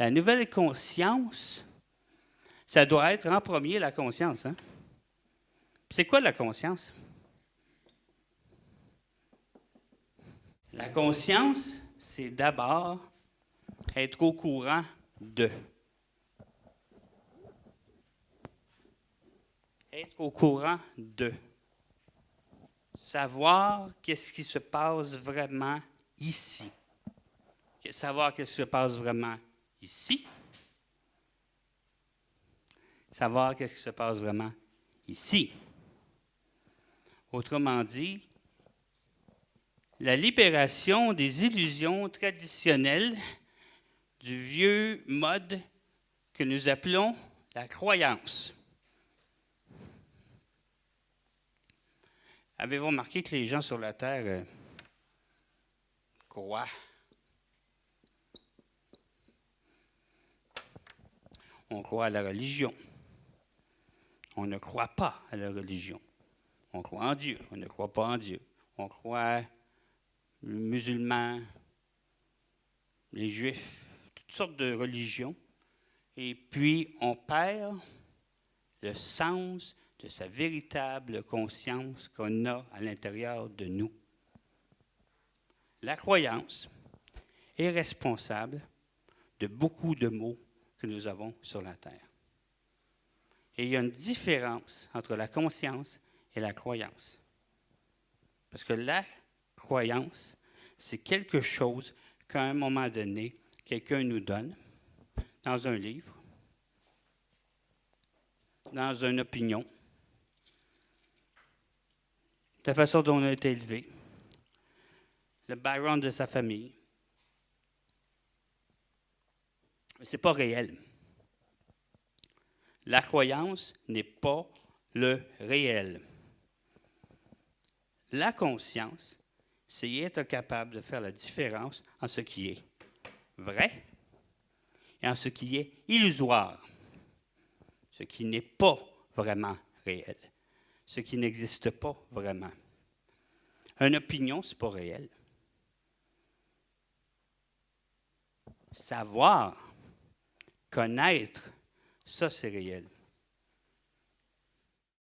La nouvelle conscience, ça doit être en premier la conscience. Hein? C'est quoi la conscience? La conscience, c'est d'abord être au courant de. Être au courant de. Savoir qu'est-ce qui se passe vraiment ici. Savoir qu'est-ce qui se passe vraiment ici. Savoir qu'est-ce qui se passe vraiment ici. Autrement dit, la libération des illusions traditionnelles du vieux mode que nous appelons la croyance. Avez-vous remarqué que les gens sur la Terre croient? On croit à la religion. On ne croit pas à la religion. On croit en Dieu. On ne croit pas en Dieu. On croit les musulmans, les juifs, toutes sortes de religions. Et puis, on perd le sens de sa véritable conscience qu'on a à l'intérieur de nous. La croyance est responsable de beaucoup de maux que nous avons sur la Terre. Et il y a une différence entre la conscience et la croyance. Parce que la croyance, c'est quelque chose qu'à un moment donné, quelqu'un nous donne dans un livre, dans une opinion, la façon dont on a été élevé, le background de sa famille. Mais ce n'est pas réel. La croyance n'est pas le réel. La conscience, c'est être capable de faire la différence en ce qui est vrai et en ce qui est illusoire, ce qui n'est pas vraiment réel, ce qui n'existe pas vraiment. Une opinion, ce n'est pas réel. Savoir, connaître, ça c'est réel.